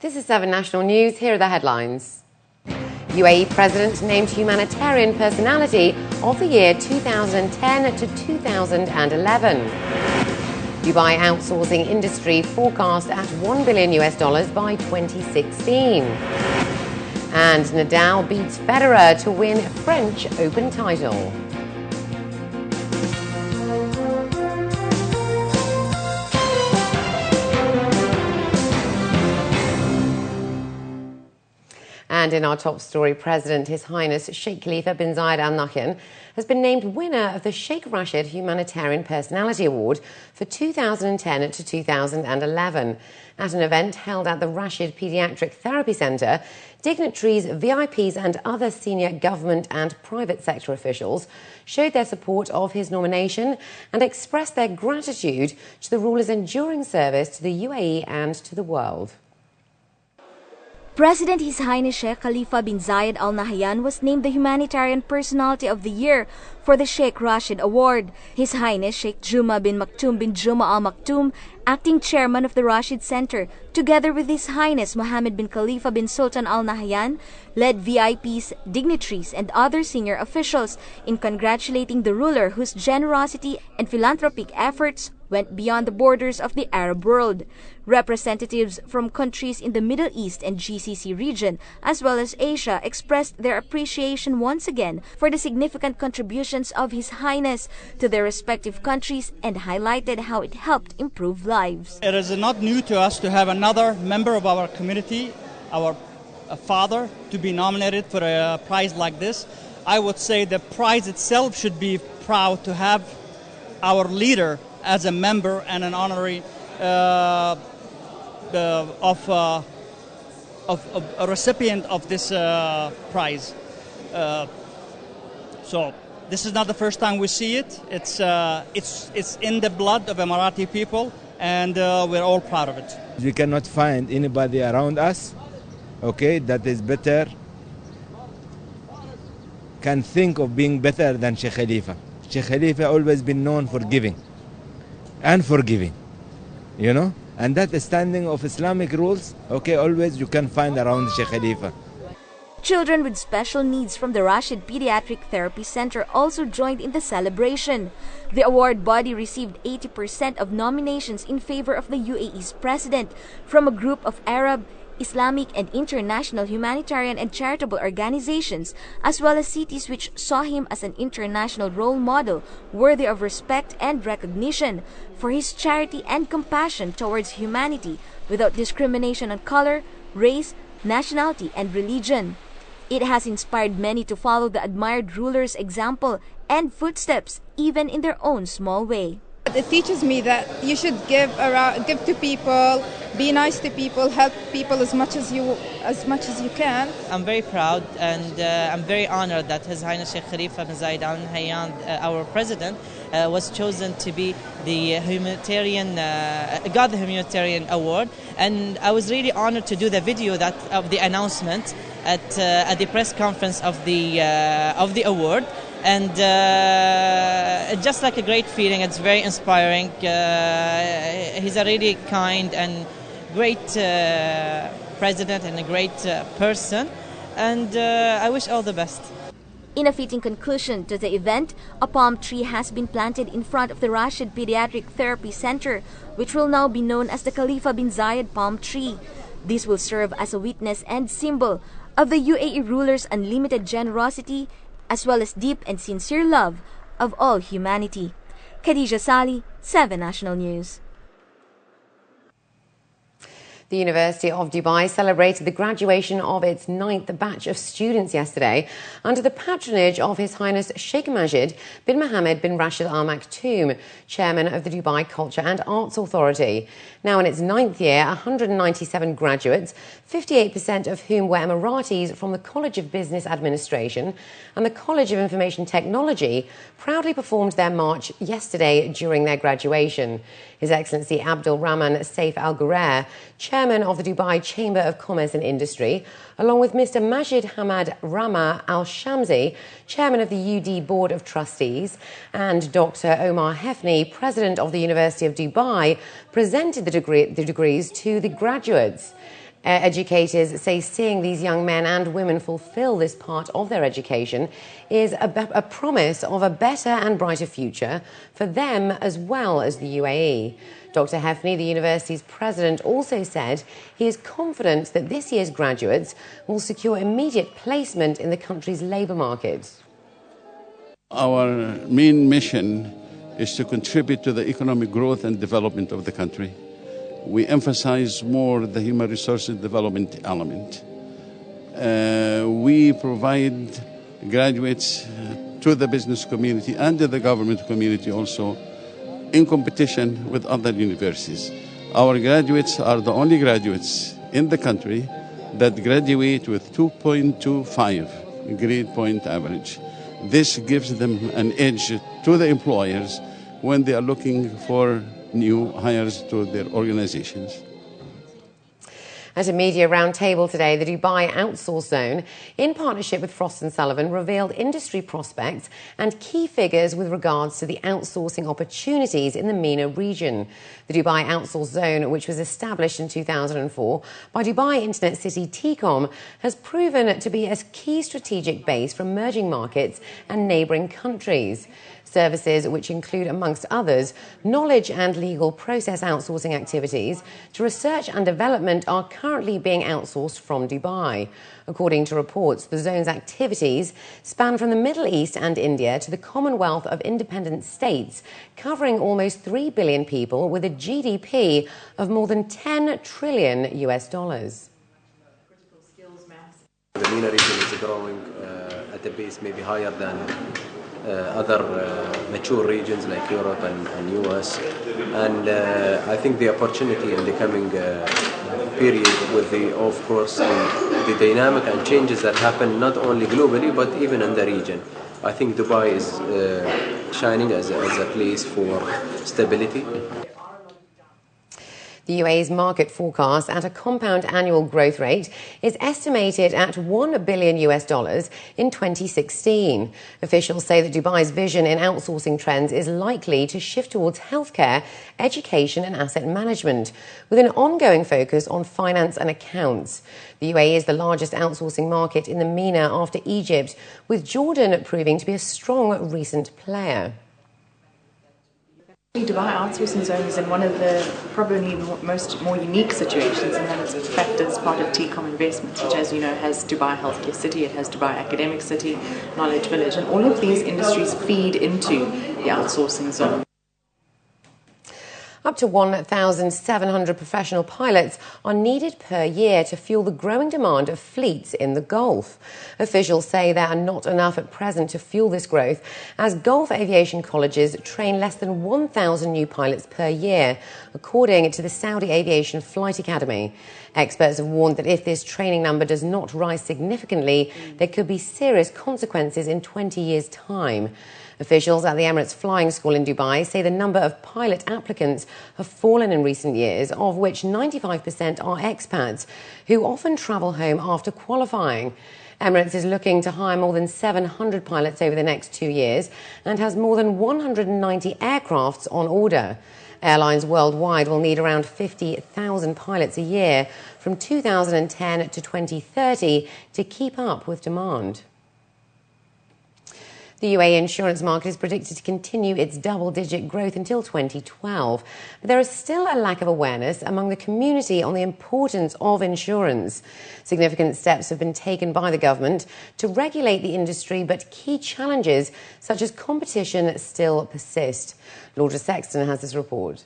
This is 7National News. Here are the headlines. UAE President named Humanitarian Personality of the Year 2010 to 2011. Dubai outsourcing industry forecast at $1 billion by 2016. And Nadal beats Federer to win French Open title. And in our top story, President His Highness Sheikh Khalifa bin Zayed Al Nahyan has been named winner of the Sheikh Rashid Humanitarian Personality Award for 2010 to 2011. At an event held at the Rashid Pediatric Therapy Centre, dignitaries, VIPs and other senior government and private sector officials showed their support of his nomination and expressed their gratitude to the ruler's enduring service to the UAE and to the world. President His Highness Sheikh Khalifa bin Zayed Al Nahyan was named the Humanitarian Personality of the Year for the Sheikh Rashid Award. His Highness Sheikh Juma bin Maktoum bin Juma Al Maktoum, acting chairman of the Rashid Center, together with His Highness Mohammed bin Khalifa bin Sultan Al Nahyan, led VIPs, dignitaries, and other senior officials in congratulating the ruler whose generosity and philanthropic efforts went beyond the borders of the Arab world. Representatives from countries in the Middle East and GCC region, as well as Asia, expressed their appreciation once again for the significant contributions of His Highness to their respective countries and highlighted how it helped improve lives. It is not new to us to have another member of our community, our father, to be nominated for a prize like this. I would say the prize itself should be proud to have our leader as a member and an honorary of a recipient of this prize. So this is not the first time we see it. It's in the blood of Emirati people, and we're all proud of it. We cannot find anybody around us, okay, that is better, can think of being better than Sheikh Khalifa. Sheikh Khalifa always been known for giving and forgiving, you know, and that standing of Islamic rules, okay, always you can find around Sheikh Khalifa. Children with special needs from the Rashid Pediatric Therapy Center also joined in the celebration. The award body received 80% of nominations in favor of the UAE's president from a group of Arab, Islamic and international humanitarian and charitable organizations, as well as cities which saw him as an international role model worthy of respect and recognition for his charity and compassion towards humanity without discrimination on color, race, nationality and religion. It has inspired many to follow the admired ruler's example and footsteps, even in their own small way. It teaches me that you should give to people, be nice to people, help people as much as you can. I'm very proud and I'm very honored that His Highness Sheikh Khalifa bin Zayed Al Nahyan, our president, was chosen to be the humanitarian, got the humanitarian award, and I was really honored to do the video of the announcement at the press conference of the award. And it's just like a great feeling. It's very inspiring. He's a really kind and great president and a great person. And I wish all the best. In a fitting conclusion to the event, a palm tree has been planted in front of the Rashid Pediatric Therapy Center, which will now be known as the Khalifa bin Zayed Palm Tree. This will serve as a witness and symbol of the UAE ruler's unlimited generosity, as well as deep and sincere love of all humanity. Khadija Sali, 7National News. The University of Dubai celebrated the graduation of its 9th batch of students yesterday under the patronage of His Highness Sheikh Majid bin Mohammed bin Rashid Al Maktoum, chairman of the Dubai Culture and Arts Authority. Now in its 9th year, 197 graduates, 58% of whom were Emiratis from the College of Business Administration and the College of Information Technology, proudly performed their march yesterday during their graduation. His Excellency Abdul Rahman Saif Al Ghurair, chairman of the Dubai Chamber of Commerce and Industry, along with Mr. Majid Hamad Rama Al Shamsi, chairman of the UD Board of Trustees, and Dr. Omar Hefni, president of the University of Dubai, presented the degrees to the graduates. Educators say seeing these young men and women fulfill this part of their education is a promise of a better and brighter future for them as well as the UAE. Dr. Hefni, the university's president, also said he is confident that this year's graduates will secure immediate placement in the country's labour market. Our main mission is to contribute to the economic growth and development of the country. We emphasize more the human resources development element. We provide graduates to the business community and to the government community also in competition with other universities. Our graduates are the only graduates in the country that graduate with 2.25 grade point average. This gives them an edge to the employers when they are looking for new hires to their organizations. At a media roundtable today, the Dubai Outsource Zone, in partnership with Frost & Sullivan, revealed industry prospects and key figures with regards to the outsourcing opportunities in the MENA region. The Dubai Outsource Zone, which was established in 2004 by Dubai Internet City Tecom, has proven to be a key strategic base for emerging markets and neighbouring countries. Services which include, amongst others, knowledge and legal process outsourcing activities to research and development are currently being outsourced from Dubai. According to reports, the zone's activities span from the Middle East and India to the Commonwealth of Independent States, covering almost 3 billion people with a GDP of more than $10 trillion US. The MENA region is growing at a pace maybe higher than other mature regions like Europe and US, and I think the opportunity in the coming period with of course the dynamic and changes that happen not only globally but even in the region. I think Dubai is shining as a place for stability. The UAE's market forecast at a compound annual growth rate is estimated at $1 billion in 2016. Officials say that Dubai's vision in outsourcing trends is likely to shift towards healthcare, education and asset management, with an ongoing focus on finance and accounts. The UAE is the largest outsourcing market in the MENA after Egypt, with Jordan proving to be a strong recent player. Dubai Outsourcing Zone is in one of the probably more unique situations, and that it's in fact as part of Tecom Investments, which, as you know, has Dubai Healthcare City, it has Dubai Academic City, Knowledge Village, and all of these industries feed into the outsourcing zone. Up to 1,700 professional pilots are needed per year to fuel the growing demand of fleets in the Gulf. Officials say there are not enough at present to fuel this growth, as Gulf aviation colleges train less than 1,000 new pilots per year, according to the Saudi Aviation Flight Academy. Experts have warned that if this training number does not rise significantly, there could be serious consequences in 20 years' time. Officials at the Emirates Flying School in Dubai say the number of pilot applicants have fallen in recent years, of which 95% are expats who often travel home after qualifying. Emirates is looking to hire more than 700 pilots over the next 2 years and has more than 190 aircrafts on order. Airlines worldwide will need around 50,000 pilots a year from 2010 to 2030 to keep up with demand. The UAE insurance market is predicted to continue its double-digit growth until 2012. But there is still a lack of awareness among the community on the importance of insurance. Significant steps have been taken by the government to regulate the industry, but key challenges such as competition still persist. Laura Sexton has this report.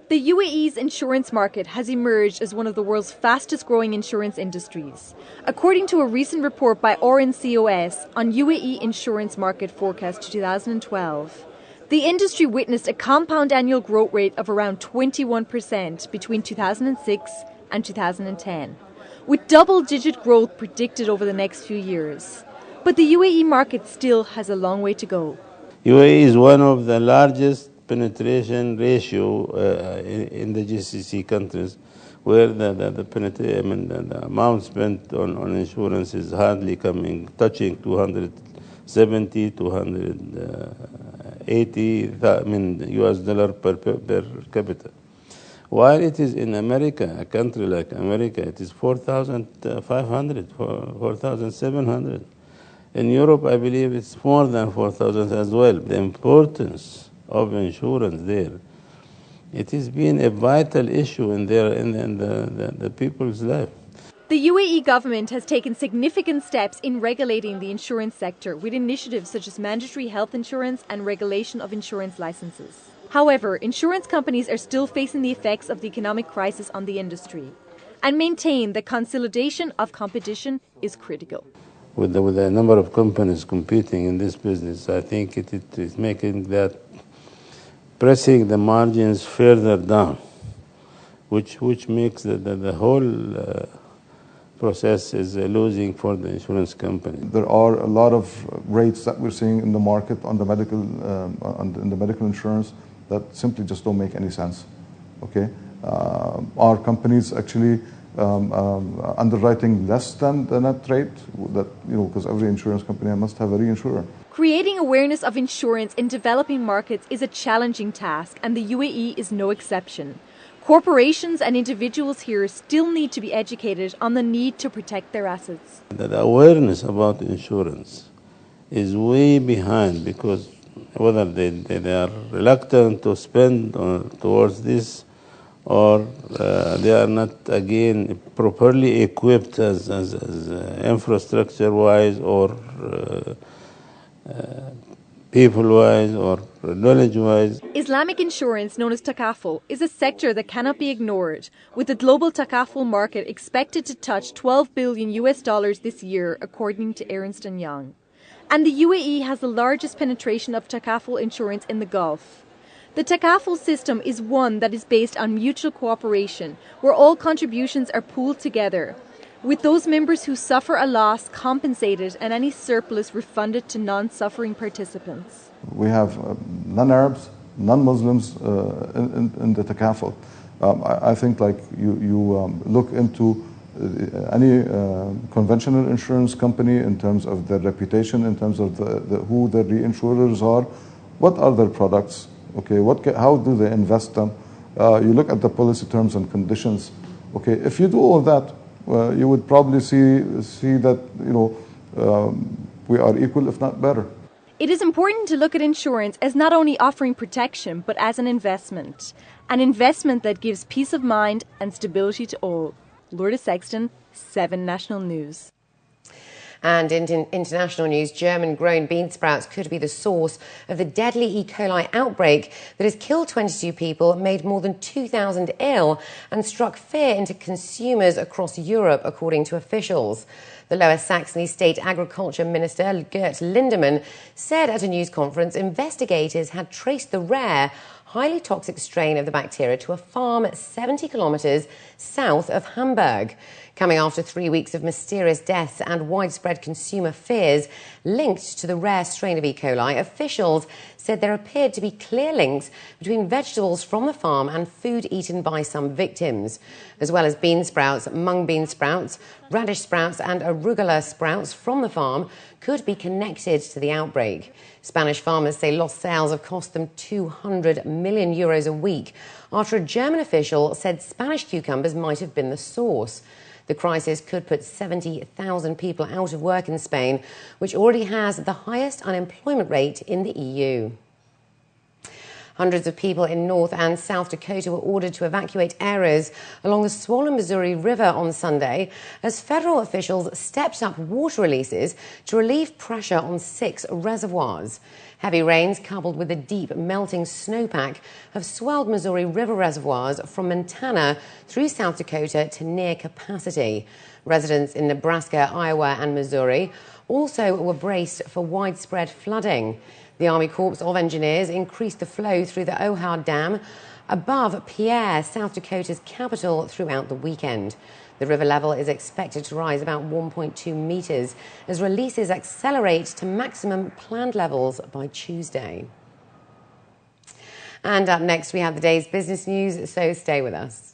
The UAE's insurance market has emerged as one of the world's fastest growing insurance industries. According to a recent report by RNCOS on UAE insurance market forecast to 2012, the industry witnessed a compound annual growth rate of around 21% between 2006 and 2010, with double-digit growth predicted over the next few years. But the UAE market still has a long way to go. UAE is one of the largest penetration ratio in the GCC countries, where the amount spent on insurance is hardly touching 270, 280 US dollar per capita. While it is in America, a country like America, it is 4,500, 4,700. In Europe, I believe it's more than 4,000 as well. The importance of insurance there, it has been a vital issue in the people's life. The UAE government has taken significant steps in regulating the insurance sector with initiatives such as mandatory health insurance and regulation of insurance licenses. However, insurance companies are still facing the effects of the economic crisis on the industry and maintain that consolidation of competition is critical. With the number of companies competing in this business, I think it is making that pressing the margins further down, which makes the whole process is losing for the insurance company. There are a lot of rates that we're seeing in the market on the medical in the medical insurance that simply just don't make any sense. Okay, are companies actually underwriting less than the net rate? That, you know, because every insurance company must have a reinsurer. Creating awareness of insurance in developing markets is a challenging task, and the UAE is no exception. Corporations and individuals here still need to be educated on the need to protect their assets. The awareness about insurance is way behind, because whether they are reluctant to spend towards this, or they are not, again, properly equipped as infrastructure-wise or people-wise or knowledge-wise. Islamic insurance, known as takaful, is a sector that cannot be ignored, with the global takaful market expected to touch $12 billion this year, according to Ernst & Young. And the UAE has the largest penetration of takaful insurance in the Gulf. The takaful system is one that is based on mutual cooperation, where all contributions are pooled together, with those members who suffer a loss compensated and any surplus refunded to non-suffering participants. We have non-Arabs, non-Muslims in the takaful. I think, like, you look into any conventional insurance company in terms of their reputation, in terms of who their reinsurers are, what are their products, okay, how do they invest them, you look at the policy terms and conditions, okay, if you do all that, you would probably see that, you know, we are equal, if not better. It is important to look at insurance as not only offering protection, but as an investment that gives peace of mind and stability to all. Lourdes Sexton, 7National News. And in international news, German-grown bean sprouts could be the source of the deadly E. coli outbreak that has killed 22 people, made more than 2,000 ill, and struck fear into consumers across Europe, according to officials. The Lower Saxony State Agriculture Minister, Gert Lindemann, said at a news conference investigators had traced the rare, highly toxic strain of the bacteria to a farm 70 kilometres south of Hamburg. Coming after 3 weeks of mysterious deaths and widespread consumer fears linked to the rare strain of E. coli, officials said there appeared to be clear links between vegetables from the farm and food eaten by some victims. As well as bean sprouts, mung bean sprouts, radish sprouts and arugula sprouts from the farm could be connected to the outbreak. Spanish farmers say lost sales have cost them €200 million a week after a German official said Spanish cucumbers might have been the source. The crisis could put 70,000 people out of work in Spain, which already has the highest unemployment rate in the EU. Hundreds of people in North and South Dakota were ordered to evacuate areas along the swollen Missouri River on Sunday as federal officials stepped up water releases to relieve pressure on 6 reservoirs. Heavy rains, coupled with a deep melting snowpack, have swelled Missouri River reservoirs from Montana through South Dakota to near capacity. Residents in Nebraska, Iowa and Missouri also were braced for widespread flooding. The Army Corps of Engineers increased the flow through the Ohad Dam above Pierre, South Dakota's capital, throughout the weekend. The river level is expected to rise about 1.2 metres as releases accelerate to maximum planned levels by Tuesday. And up next, we have the day's business news, so stay with us.